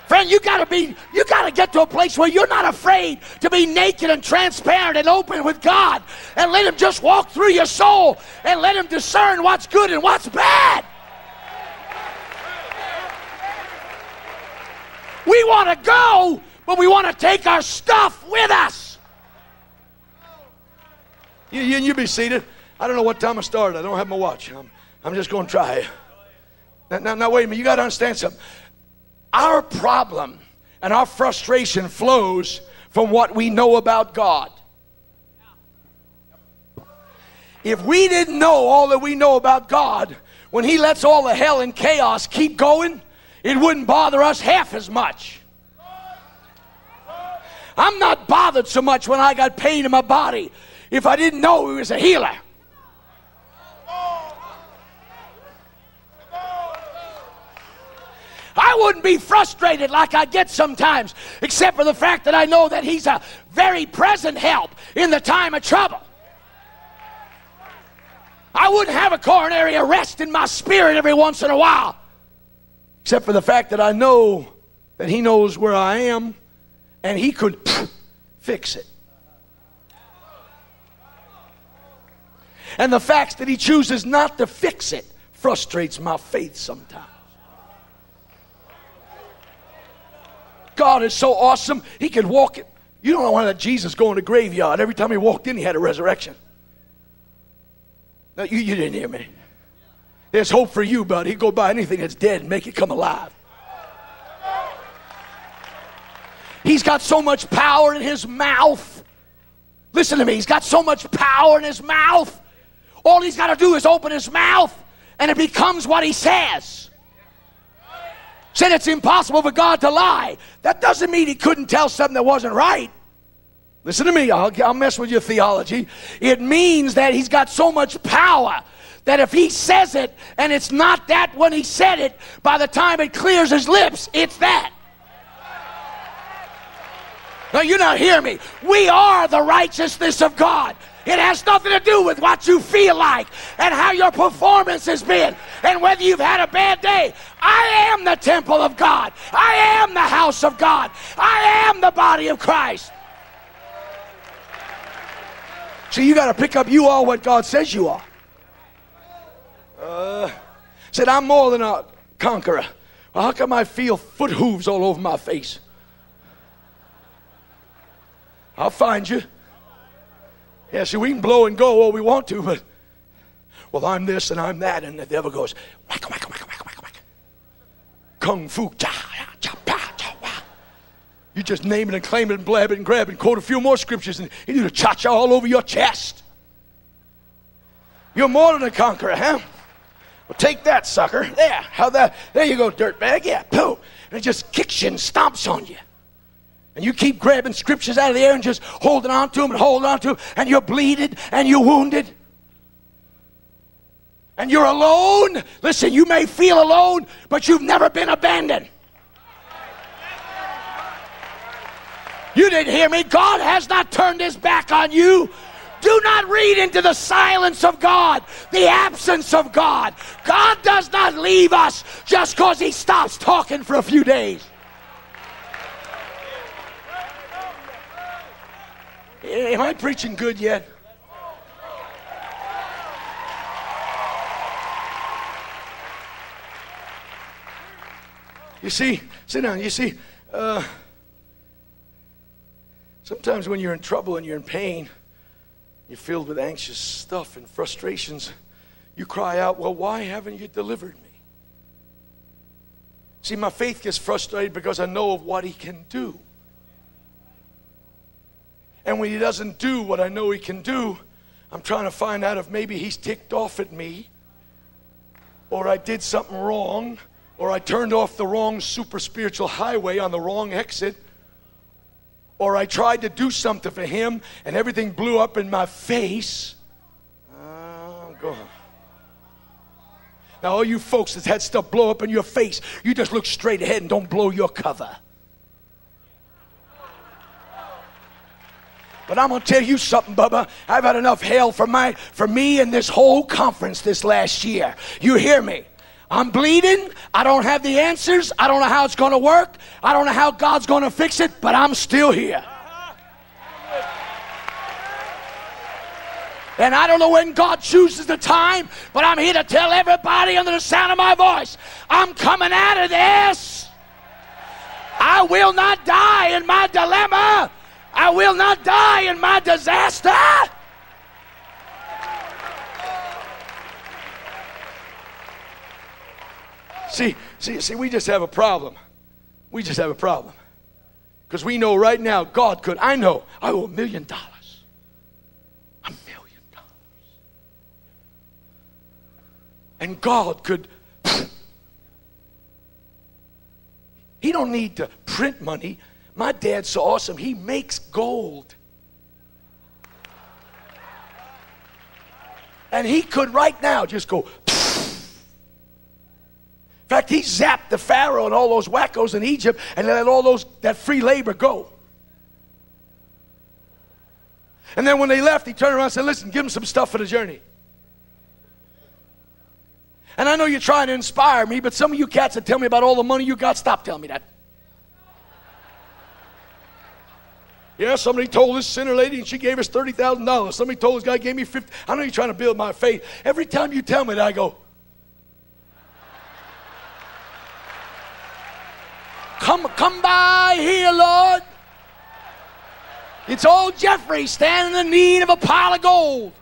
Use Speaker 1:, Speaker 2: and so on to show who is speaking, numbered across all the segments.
Speaker 1: Friend, you got to get to a place where you're not afraid to be naked and transparent and open with God, and let him just walk through your soul and let him discern what's good and what's bad. We want to go, but we want to take our stuff with us. You be seated. I don't know what time I started. I don't have my watch. I'm just going to try. Now, wait a minute. You got to understand something. Our problem and our frustration flows from what we know about God. If we didn't know all that we know about God, when he lets all the hell and chaos keep going, it wouldn't bother us half as much. I'm not bothered so much when I got pain in my body if I didn't know he was a healer. I wouldn't be frustrated like I get sometimes, except for the fact that I know that he's a very present help in the time of trouble. I wouldn't have a coronary arrest in my spirit every once in a while, except for the fact that I know that he knows where I am and he could fix it. And the fact that he chooses not to fix it frustrates my faith sometimes. God is so awesome, he could walk it. You don't know why that Jesus go in the graveyard. Every time he walked in, he had a resurrection. Now, you didn't hear me. There's hope for you, buddy. He'd go by anything that's dead and make it come alive. He's got so much power in his mouth. Listen to me. He's got so much power in his mouth. All he's got to do is open his mouth, and it becomes what he says. Said it's impossible for God to lie. That doesn't mean he couldn't tell something that wasn't right. Listen to me. I'll mess with your theology. It means that he's got so much power that if he says it and it's not that when he said it, by the time it clears his lips, it's that. Now, you're not hearing me. We are the righteousness of God. It has nothing to do with what you feel like and how your performance has been and whether you've had a bad day. I am the temple of God. I am the house of God. I am the body of Christ. So you got to pick up you are what God says you are. Said, I'm more than a conqueror. Well, how come I feel foot hooves all over my face? I'll find you. Yeah, see, we can blow and go all we want to, but, well, I'm this and I'm that, and the devil goes, whack, whack, whack, whack, whack, whack. Kung fu, cha, cha, pa, cha, wa. You just name it and claim it and blab it and grab it and quote a few more scriptures, and you do the cha-cha all over your chest. You're more than a conqueror, huh? Well, take that, sucker. There, how that? There you go, dirtbag. Yeah, pooh. And it just kicks you and stomps on you. And you keep grabbing scriptures out of the air and just holding on to them and holding on to them. And you're bleeding and you're wounded. And you're alone. Listen, you may feel alone, but you've never been abandoned. You didn't hear me. God has not turned his back on you. Do not read into the silence of God, the absence of God. God does not leave us just because he stops talking for a few days. Am I preaching good yet? You see, sit down, you see, sometimes when you're in trouble and you're in pain, you're filled with anxious stuff and frustrations, you cry out, well, why haven't you delivered me? See, my faith gets frustrated because I know of what he can do. And when he doesn't do what I know he can do, I'm trying to find out if maybe he's ticked off at me, or I did something wrong, or I turned off the wrong super spiritual highway on the wrong exit, or I tried to do something for him and everything blew up in my face. Go on. Now, all you folks that's had stuff blow up in your face, you just look straight ahead and don't blow your cover. But I'm going to tell you something, Bubba. I've had enough hell for me and this whole conference this last year. You hear me? I'm bleeding. I don't have the answers. I don't know how it's going to work. I don't know how God's going to fix it, but I'm still here. And I don't know when God chooses the time, but I'm here to tell everybody under the sound of my voice, I'm coming out of this. I will not die in my dilemma. I will not die in my disaster. See, we just have a problem. We just have a problem. Because we know right now God could, I know, I owe $1 million. $1 million. And God could, He don't need to print money. My dad's so awesome, he makes gold. And he could right now just go. In fact, he zapped the Pharaoh and all those wackos in Egypt and let all that free labor go. And then when they left, he turned around and said, listen, give them some stuff for the journey. And I know you're trying to inspire me, but some of you cats that tell me about all the money you got, stop telling me that. Yeah, somebody told this sinner lady and she gave us $30,000. Somebody told this guy gave me $50,000. I know you're trying to build my faith. Every time you tell me that, I go, Come by here, Lord. It's old Jeffrey standing in need of a pile of gold.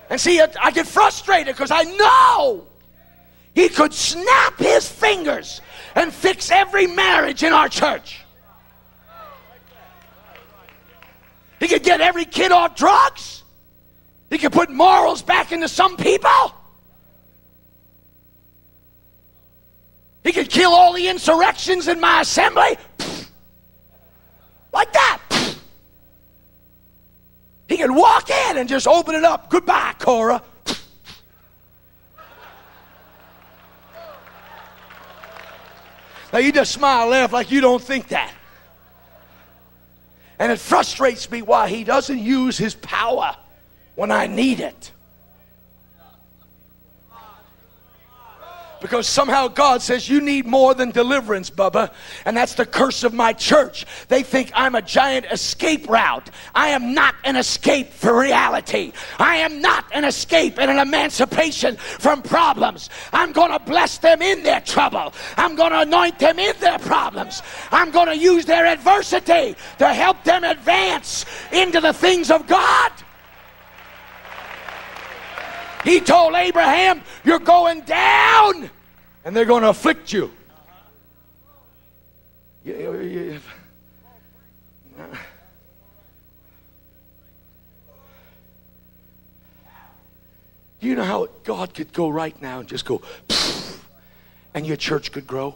Speaker 1: And see, I get frustrated because I know he could snap his fingers and fix every marriage in our church. He could get every kid off drugs. He could put morals back into some people. He could kill all the insurrections in my assembly. Like that. He could walk in and just open it up. Goodbye, Cora. Now you just smile and laugh like you don't think that. And it frustrates me why he doesn't use his power when I need it. Because somehow God says you need more than deliverance, Bubba. And that's the curse of my church. They think I'm a giant escape route. I am not an escape for reality. I am not an escape and an emancipation from problems. I'm going to bless them in their trouble. I'm going to anoint them in their problems. I'm going to use their adversity to help them advance into the things of God. He told Abraham, you're going down, and they're going to afflict you. Do you know how God could go right now and just go, and your church could grow?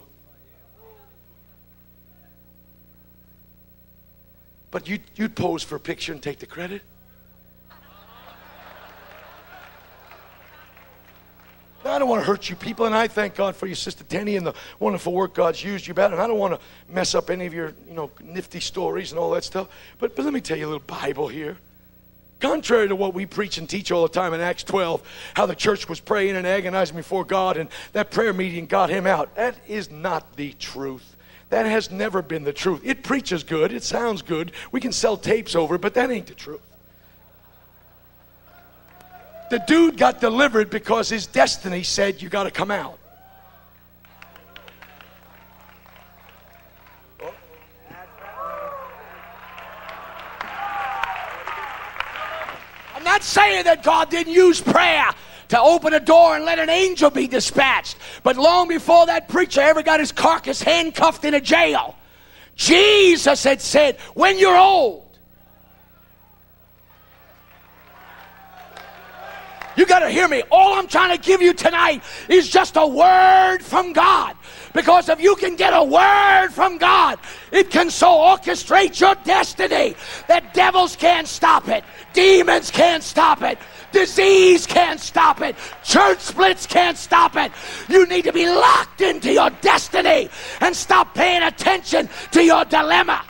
Speaker 1: But you'd pose for a picture and take the credit? I don't want to hurt you people, and I thank God for your Sister Tenny and the wonderful work God's used you about, and I don't want to mess up any of your, nifty stories and all that stuff. But let me tell you a little Bible here. Contrary to what we preach and teach all the time in Acts 12, how the church was praying and agonizing before God, and that prayer meeting got him out. That is not the truth. That has never been the truth. It preaches good. It sounds good. We can sell tapes over it, but that ain't the truth. The dude got delivered because his destiny said, you got to come out. I'm not saying that God didn't use prayer to open a door and let an angel be dispatched. But long before that preacher ever got his carcass handcuffed in a jail, Jesus had said, when you're old, you got to hear me. All I'm trying to give you tonight is just a word from God. Because if you can get a word from God, it can so orchestrate your destiny that devils can't stop it. Demons can't stop it. Disease can't stop it. Church splits can't stop it. You need to be locked into your destiny and stop paying attention to your dilemma.